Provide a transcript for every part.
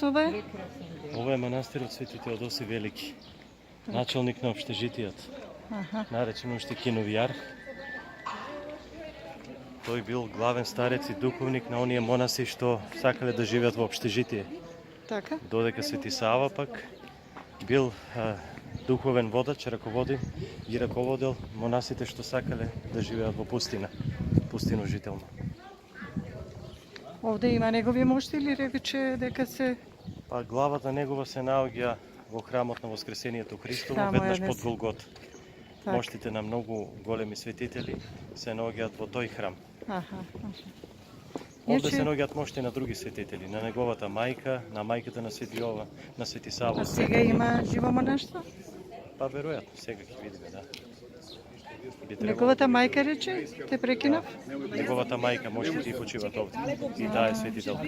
ова е? Ова е манастирот Свети Теодоси Велики, началник на општежитијата, наречен уште киновијарх. Тој бил главен старец и духовник на оние монаси што сакале да живеат во општежитие. Така? Додека Свети Сава пак бил духовен водач, ги раководел монасите што сакале да живеат во пустина, пустиножително. Овде има негови мошти или рече дека се... Па главата негова се наоѓа во храмот на Воскресението Христово, Тамо веднаш е, под Голгота. Так. Моштите на многу големи светители се наоѓаат во тој храм. Овде се наоѓаат мошти на други светители, на неговата мајка, на мајката на Свети Јован, на Свети Сава. А сега има живо монаштво? Па веројатно, сега ќе видиме, да. Неговата мајка рече, те прекинав? Неговата мајка моштите и почиват овде. И таа е светител.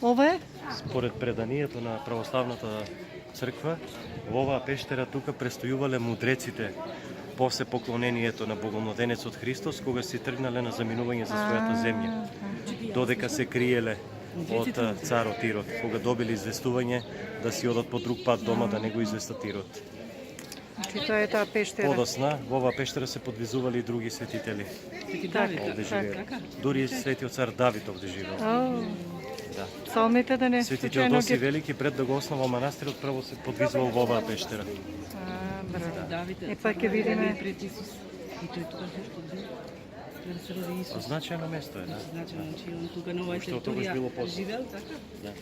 Ова е? Според преданието на православната црква, во оваа пештера тука престојувале мудреците после поклонението на Богомладенецот Христос, кога си тргнале на заминување за својата земја, додека се криеле од царот Ирод, кога добили известување да си одат по друг пат дома да не го известат Ирод. Тоа е таа пештера. Подосна, во оваа пештера се подвизували и други светители. Овде живеат. Дури и светиот цар Давид овде живеел. Да. Псалмите да не Свети случајно Теодоси ги... Велики пред да го основа манастирот прво се подвизувал во оваа пештера. Па ќе видиме. Значајно место е, да. Што тогаш било живеел така? Да.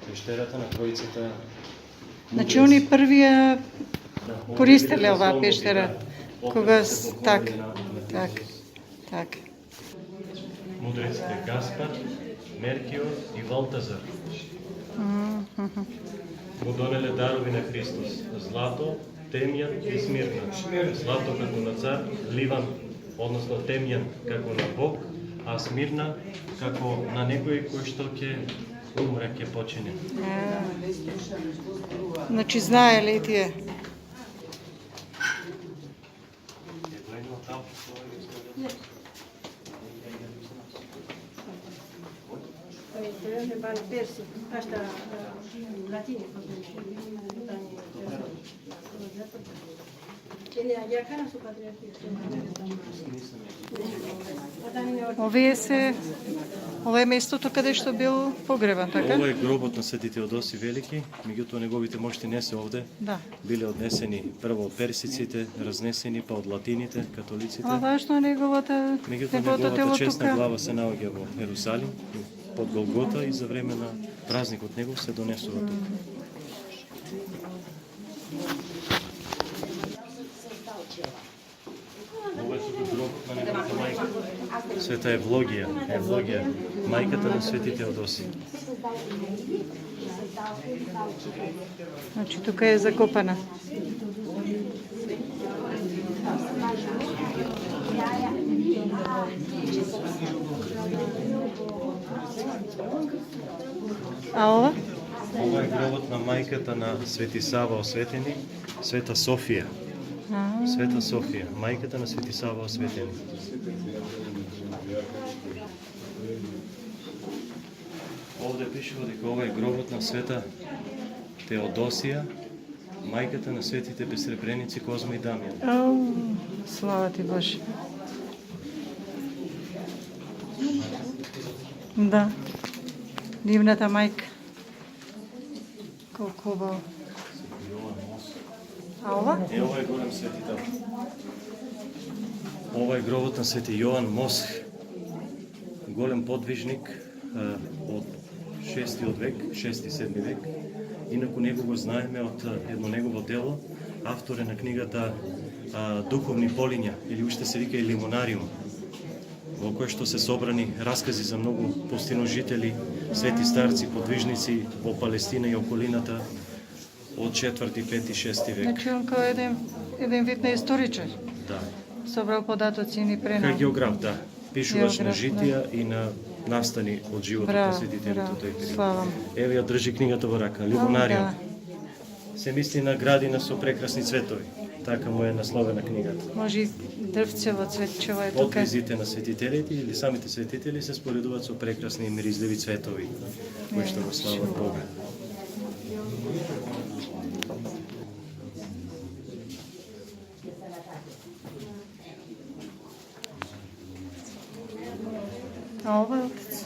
Пештерата на тројцата. Значи они првија користеле оваа пештера кога так. Мудреците Гаспар, Меркиор и Валтазар му донеле дарови на Христос: злато, темјан и смирна. Злато како на цар, ливан, односно темјан како на Бог, а смирна како на некој кој што ќе умре, ќе почине. Значи знаеле и тие. Ова е местото каде што бил погребан, така? Ова е гробот на Свети Теодоси Велики, меѓутоа неговите мошти не се овде. Да. Биле однесени прво од персиците, разнесени па од латините, католиците. А важно неговото тело честна тука. глава се наоѓа во Ерусалим, под Голгота, и за време на празникот негов се донесува тука. Ова е гробот на неговата мајка, Света Евлогија, мајката на Свети Теодоси. Значи тука е закопана. А ова? Ова е гробот на мајката на Свети Сава Осветени, Света Софија. Света Софија, мајката на Свети Сава Осветени. Овде пишува дека ова е гробот на Света Теодосија, мајката на светите безсребреници Козма и Дамјан. Слава ти Боже. Да. Дивната мајка. Колку убаво. А ова? Ова е голем светител. Ова е гробот на Свети Јоан Мосх, голем подвижник од 6 век, 6-7 век. Инаку него го знаеме од едно негово дело, автор е на книгата Духовни полиња, или уште се вика и Лимонариум, во кој што се собрани раскази за многу пустиножители, свети старци, подвижници во Палестина и околината од 4, 5 и 6 век. Значи он као еден вид на историчар. Да. Собрал податоци и ни пренал. Кај географ, да. Пишуваш на житија и на настани од животот на Браво, светителите браво. од тој период. Слава му. Еве ја држи книгата во рака, Ау, Любонариум. да. Се мисли на градина со прекрасни цветови. Така му е насловена книгата. Може и дрвцево, цветчево е тука. Подвизите на светителите или самите светители се споредуваат со прекрасни и миризливи цветови, кои што го слават Бога. А ова е отец.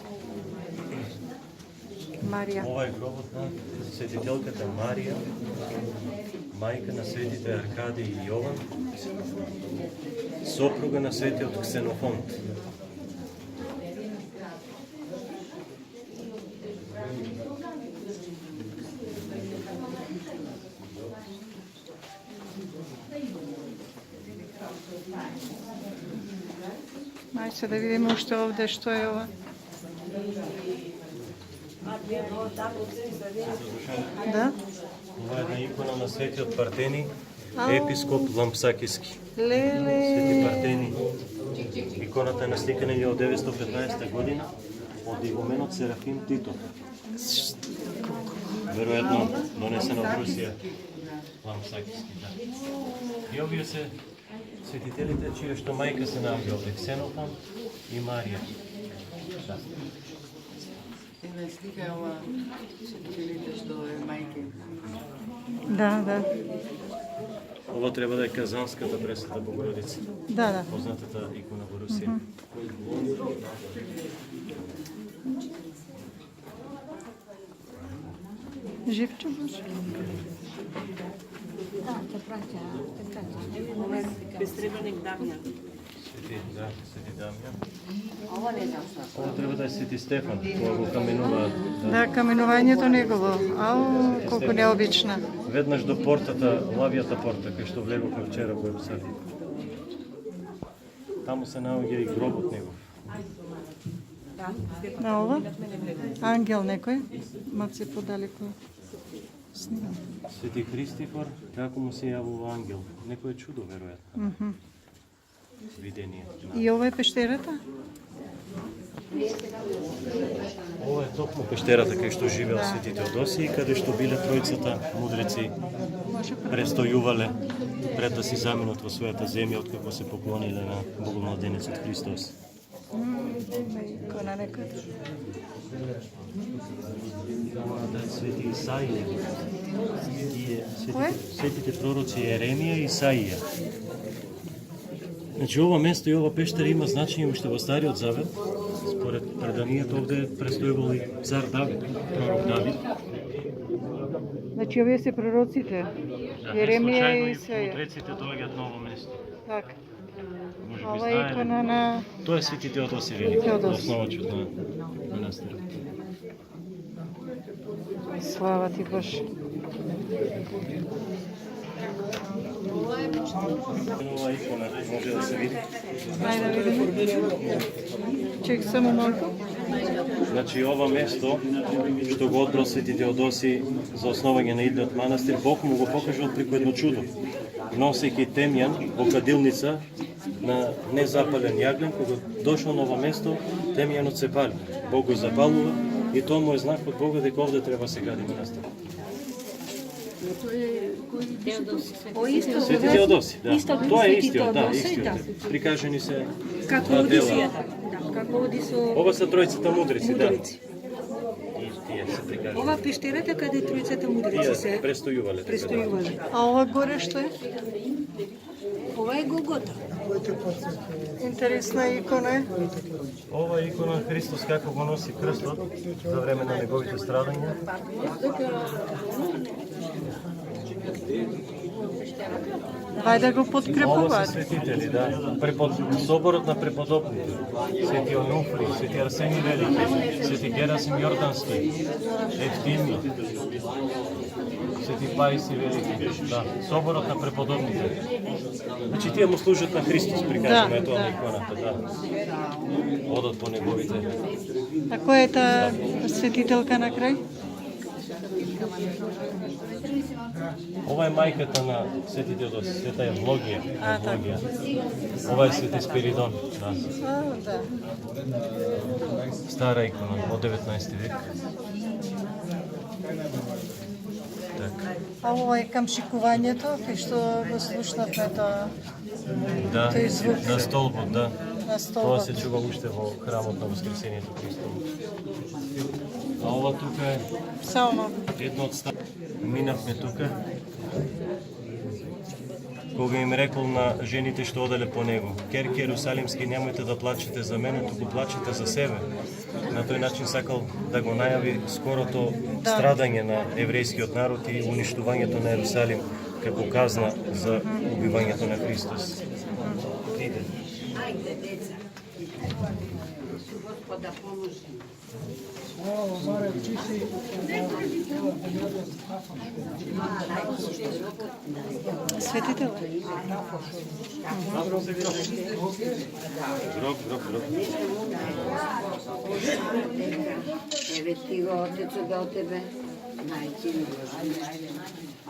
Марија. Ова е гробот на светителката Марија, мајка на светите Аркадий и Јован, сопруга на светиот Ксенофонт. Мајце да видиме уште овде што е ова. Да? Ова е една икона на светиот Партени, Ау. епископ Лампсакиски. Свети Леле. Партени. Иконата е насликана 1915 година од игуменот Серафим Титов. Веројатно донесена од Русија. Лампсакиски, да. И овие се светителите чија што мајка се наоѓа овде, Ксенофон и Марија. Да. Една слика е ова светителите што е мајке. Да, да. Ова треба да е Казанската Пресвета Богородица, Да, да. познатата икона во Русија. Живче може. Ова е безтребеник Дамјан. Свети Дамјан. Ова не знам што. Ова треба да е Свети Стефан, кога го каменуваат. Да, каменувањето негово. Ау, колку необична. Веднаш до портата, лавијата порта, кај што влегувме вчера во Ерусалим. Таму се наоѓа и гробот негов. На ова? Ангел некој? Малце подалеку. Снимам. Свети Христифор, како му се јавува ангел? Некој чудо, веројатно. Видение. И ова е пештерата? Ова е токму пештерата кај што живеел Свети Теодосиј, каде што биле тројцата мудреци Може престојувале пред да си заминат во својата земја откако се поклониле на Боголмладенецот Христос. икона некој. Да, Свети Исаија. Кој? Светите пророци Еремија и Исаија. Значи ова место и ова пештера има значење уште во Стариот Завет. Според преданието овде престојувал и цар Давид, пророк Давид. Значи овие се пророците. Јеремија и Исаја. Мудреците доаѓаат на ово место. Така. Може би Ова е знаеле. икона на Тоа е Свети Теодосиј Велики, Теодосиј. основачот на манастирот. слава ти Боже. Ова икона може да се види. Ајде да видиме. Чек само малку. Значи ова место што го одбрал Свети Теодосиј за основање на идниот манастир, Бог му го покажал преку едно чудо. Носејќи темјан во кадилница на незапален јаглен, кога дошол на ова место, темјанот се пали. Бог го запалува и тоа му е знак од Бога дека овде треба се гради манастир. Свети Теодосиј, да. Тоа е истиот, да, истиот. Прикажани се Како два дела. Одисијата. Да, како оди со Ова се тројцата мудреци, да. мудреци. И тие се прикажани. Ова пештерата каде тројцата мудреци Тие се престојувале. така да. престојувале. А ова горе што е? Ова е Голгота. Интересна икона е. Ова е икона на Христос како го носи крстот за време на неговите страдања. Вај да го Ова се подкрепуваат. светители, да. Соборот на преподобните. Свети Онуфри, Свети Арсени Велики, Свети Герасим Јордански, Евтими, Свети Паиси Велики. Да. Соборот на преподобните. Значи тие му служат на Христос, прикажано е тоа на иконата, да. Одат по неговите. А која е таа светителка на крај? Ова е мајката на Свети Теодосија, Света Евлогија. Ова е Свети Спиридон, да. Да. Стара икона од 19 век. Така. А ова е към шикувањето, кај што го слушнавме тоа Да, тој звук на столбот, да. на Тоа столбот. се чува уште во храмот на Воскресението Христово. А ова тука е Само едно од стар. Минавме тука. Кога им рекол на жените што оделе по него: Керки Ерусалимски, немојте да плачете за мене, туку плачете за себе. На тој начин сакал да го најави скорото страдање на еврејскиот народ и уништувањето на Ерусалим како казна за убивањето на Христос. Иде. Ajde, deca. Gospoda pomoži. светител. Гроб. Еве ти го отецот до тебе. Најќи ми го.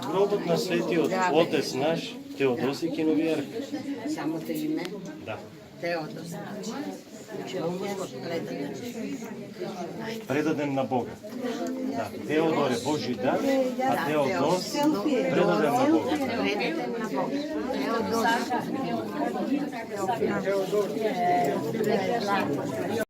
Гробот на светиот отец наш Теодоси Киновијарк. Само те име. Да. Теодос. Значи, овој предаден. Предаден на Бога. Да. Теодор е Божи дар, а Теодос предаден на Бога. Предаден на Бога. Теодос.